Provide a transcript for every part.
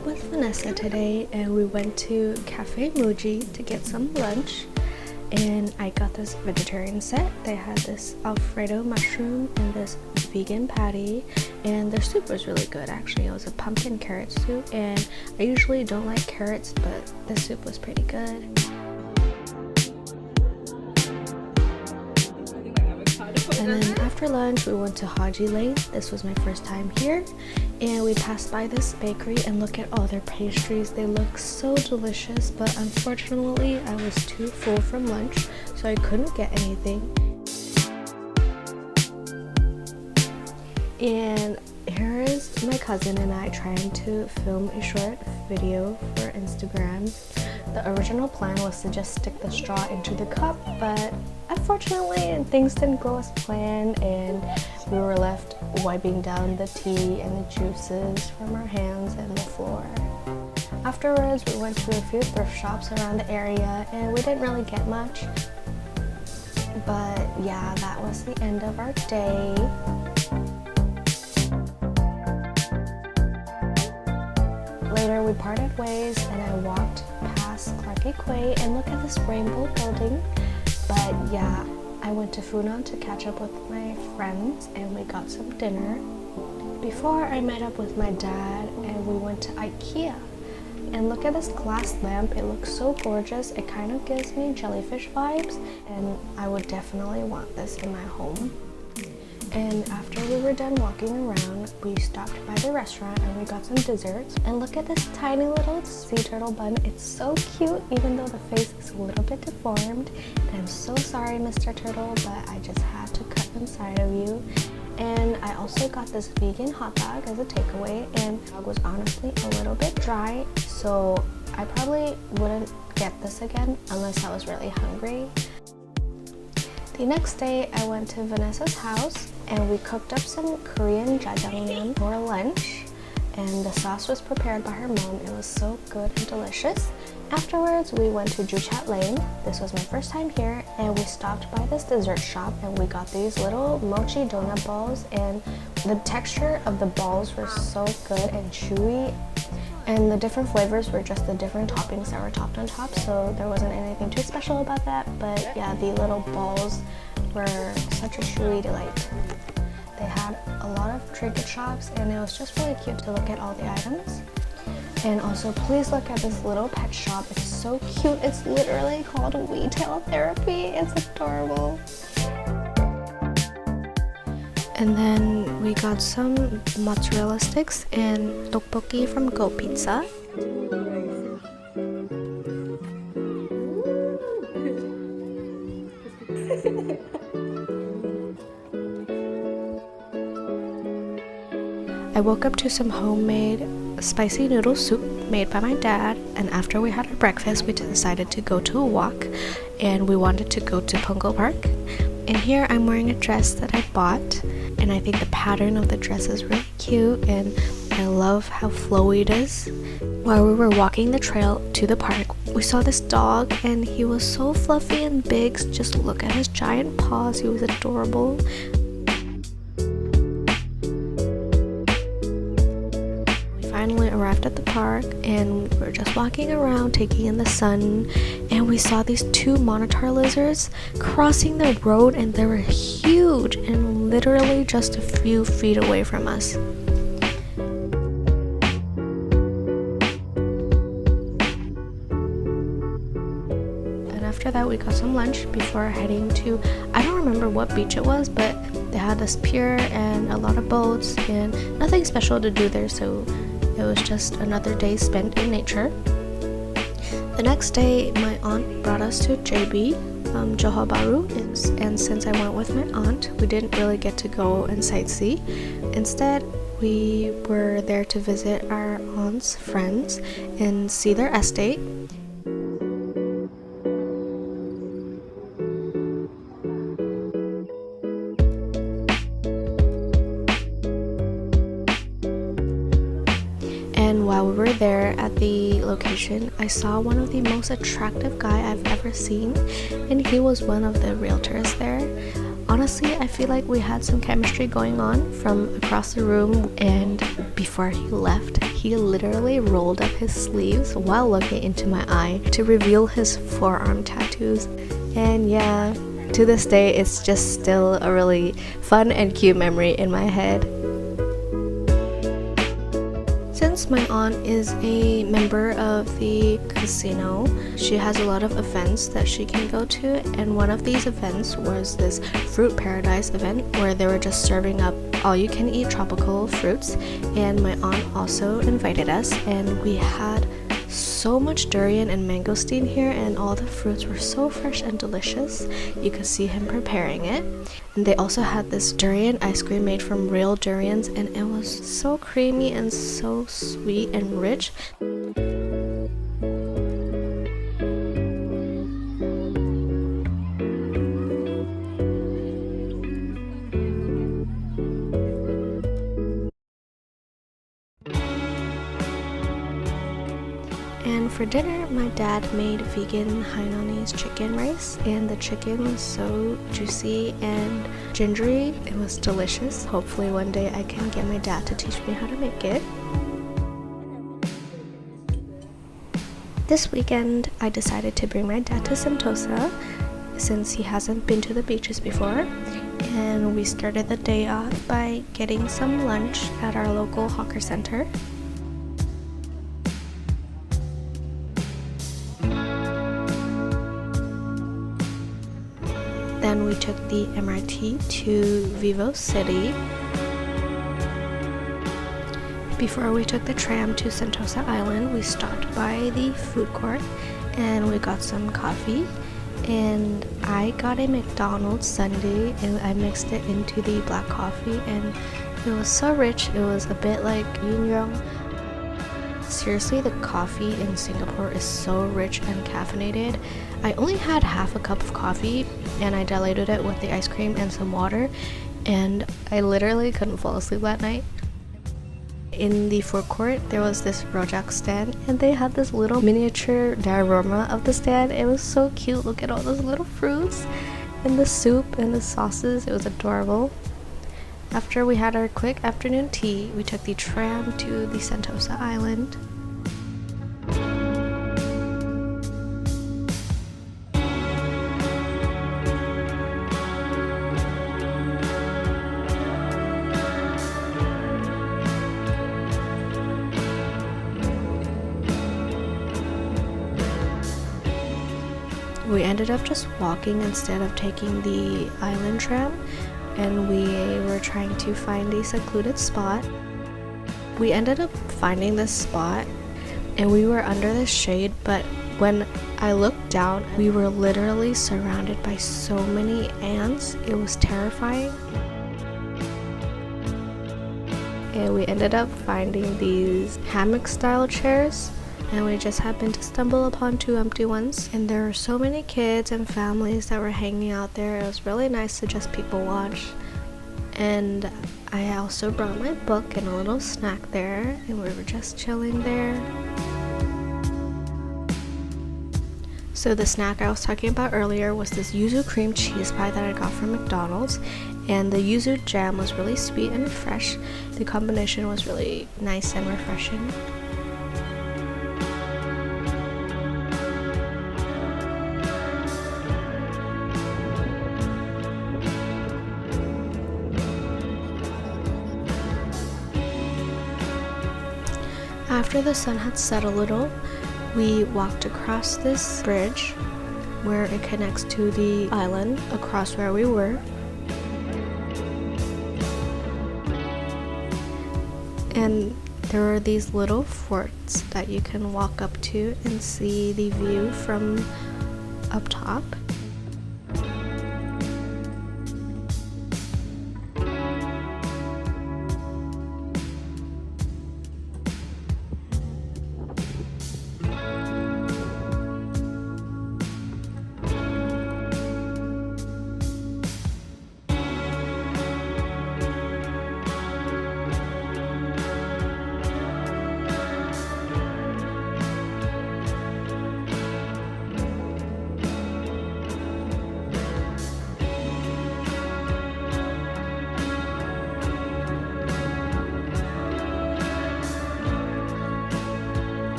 up with Vanessa today and we went to Cafe Muji to get some lunch, and I got this vegetarian set. They had this Alfredo mushroom and this vegan patty, and their soup was really good actually. It was a pumpkin carrot soup, and I usually don't like carrots, but the soup was pretty good. And then after lunch we went to Haji Lane. This was my first time here, and we passed by this bakery and look at all their pastries. They look so delicious, but unfortunately I was too full from lunch, so I couldn't get anything. And here is my cousin and I trying to film a short video for Instagram. The original plan was to just stick the straw into the cup, but unfortunately things didn't go as planned, and we were left wiping down the tea and the juices from our hands and the floor. Afterwards, we went to a few thrift shops around the area, and we didn't really get much. But yeah, that was the end of our day. Later, we parted ways, and I walked past Clark Quay and looked at this rainbow building. But yeah, I went to Funan to catch up with my friends, and we got some dinner. Before, I met up with my dad and we went to IKEA. And look at this glass lamp. It looks so gorgeous. It kind of gives me jellyfish vibes, and I would definitely want this in my home. And after we were done walking around, we stopped by the restaurant and we got some desserts. And look at this tiny little sea turtle bun. It's so cute, even though the face is a little bit deformed. And I'm so sorry, Mr. Turtle, but I just had to cut inside of you. And I also got this vegan hot dog as a takeaway, and it was honestly a little bit dry, so I probably wouldn't get this again unless I was really hungry. The next day, I went to Vanessa's house and we cooked up some Korean jjajangmyeon for lunch, and the sauce was prepared by her mom. It was so good and delicious. Afterwards, we went to Juchat Lane. This was my first time here, and we stopped by this dessert shop and we got these little mochi donut balls, and the texture of the balls were so good and chewy, and the different flavors were just the different toppings that were topped on top, so there wasn't anything too special about that. But yeah, the little balls were such a chewy delight. They had a lot of trinket shops, and it was just really cute to look at all the items. And also, please look at this little pet shop. It's so cute. It's literally called Retail Therapy. It's adorable. And then we got some mozzarella sticks and tteokbokki from Go Pizza. I woke up to some homemade spicy noodle soup made by my dad, and after we had our breakfast we decided to go to a walk, and we wanted to go to Punggol Park. And here I'm wearing a dress that I bought, and I think the pattern of the dress is really cute, and I love how flowy it is. While we were walking the trail to the park, we saw this dog, and he was so fluffy and big. Just look at his giant paws. He was adorable. Finally arrived at the park, and we were just walking around taking in the sun, and we saw these two monitor lizards crossing the road, and they were huge and literally just a few feet away from us. And after that we got some lunch before heading to, I don't remember what beach it was, but they had this pier and a lot of boats and nothing special to do there, so it was just another day spent in nature. The next day, my aunt brought us to JB, Johor Bahru, and since I went with my aunt, we didn't really get to go and sightsee. Instead, we were there to visit our aunt's friends and see their estate. And while we were there at the location, I saw one of the most attractive guy I've ever seen, and he was one of the realtors there. honestly, I feel like we had some chemistry going on from across the room, and before he left, he literally rolled up his sleeves while looking into my eye to reveal his forearm tattoos. And yeah, to this day, it's just still a really fun and cute memory in my head. Since my aunt is a member of the casino, she has a lot of events that she can go to, and one of these events was this Fruit Paradise event where they were just serving up all-you-can-eat tropical fruits, and my aunt also invited us, and we had so much durian and mangosteen here, and all the fruits were so fresh and delicious. You could see him preparing it. And they also had this durian ice cream made from real durians, and it was so creamy and so sweet and rich. And for dinner, my dad made vegan Hainanese chicken rice, and the chicken was so juicy and gingery. It was delicious. Hopefully one day I can get my dad to teach me how to make it. This weekend, I decided to bring my dad to Sentosa since he hasn't been to the beaches before. And we started the day off by getting some lunch at our local hawker center. Then we took the MRT to Vivo City. Before we took the tram to Sentosa Island, we stopped by the food court and we got some coffee. And I got a McDonald's sundae and I mixed it into the black coffee, and it was so rich. It was a bit like Yingyang. Seriously, the coffee in Singapore is so rich and caffeinated. I only had half a cup of coffee and I diluted it with the ice cream and some water, and I literally couldn't fall asleep that night. In the food court, there was this rojak stand, and they had this little miniature diorama of the stand. It was so cute. Look at all those little fruits and the soup and the sauces. It was adorable. After we had our quick afternoon tea, we took the tram to the Sentosa Island. We ended up just walking instead of taking the island tram, and we were trying to find a secluded spot. We ended up finding this spot and we were under the shade, but when I looked down, we were literally surrounded by so many ants. It was terrifying. And we ended up finding these hammock style chairs, and we just happened to stumble upon 2 empty ones, and there were so many kids and families that were hanging out there. It was really nice to just people watch. And I also brought my book and a little snack there, and we were just chilling there. So the snack I was talking about earlier was this yuzu cream cheese pie that I got from McDonald's, and the yuzu jam was really sweet and fresh. The combination was really nice and refreshing. After the sun had set a little, we walked across this bridge where it connects to the island across where we were. And there were these little forts that you can walk up to and see the view from up top.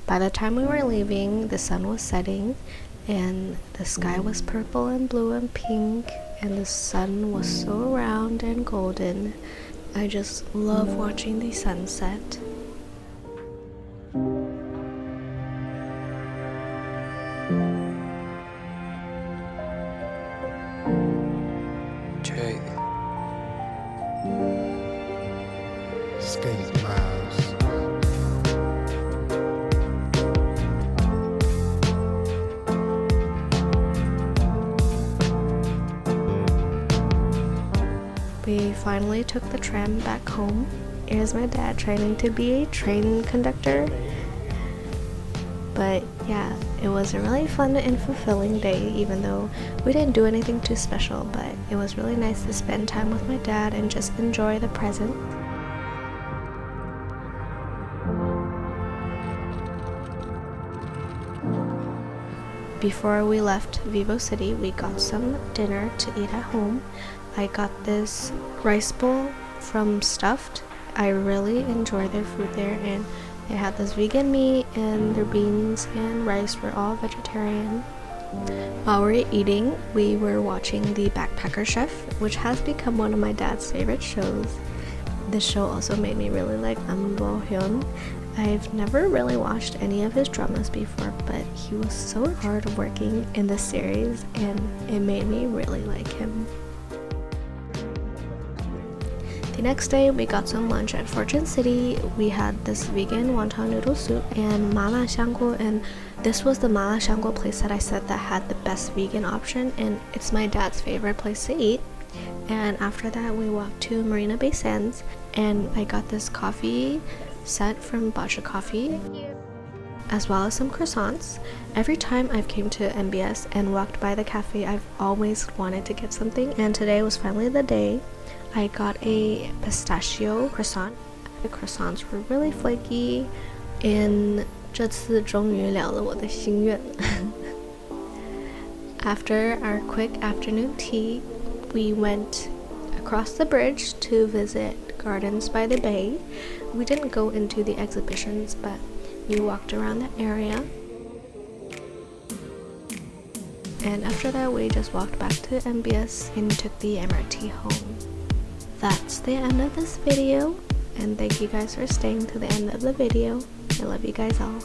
By the time we were leaving, the sun was setting and the sky was purple and blue and pink, and the sun was so round and golden. I just love watching the sunset. Skate miles. We finally took the tram back home. Here's my dad training to be a train conductor. But yeah, it was a really fun and fulfilling day, even though we didn't do anything too special, but it was really nice to spend time with my dad and just enjoy the present. Before we left Vivo City, we got some dinner to eat at home. I got this rice bowl from Stuffed. I really enjoy their food there, and they had this vegan meat, and their beans and rice were all vegetarian. While we were eating, we were watching The Backpacker Chef, which has become one of my dad's favorite shows. This show also made me really like Nam Bo-hyun. I've never really watched any of his dramas before, but he was so hardworking in this series, and it made me really like him. The next day, we got some lunch at Fortune City. We had this vegan wonton noodle soup and mala xiangguo, and this was the mala xiangguo place that I said that had the best vegan option, and it's my dad's favorite place to eat. And after that, we walked to Marina Bay Sands, and I got this coffee set from Bacha Coffee, as well as some croissants. Every time I've came to MBS and walked by the cafe, I've always wanted to get something, and today was finally the day. I got a pistachio croissant. The croissants were really flaky, and 这次终于了了我的心愿. After our quick afternoon tea, we went across the bridge to visit Gardens by the Bay. We didn't go into the exhibitions, but we walked around the area. And after that, we just walked back to MBS and took the MRT home. That's the end of this video, and thank you guys for staying to the end of the video. I love you guys all.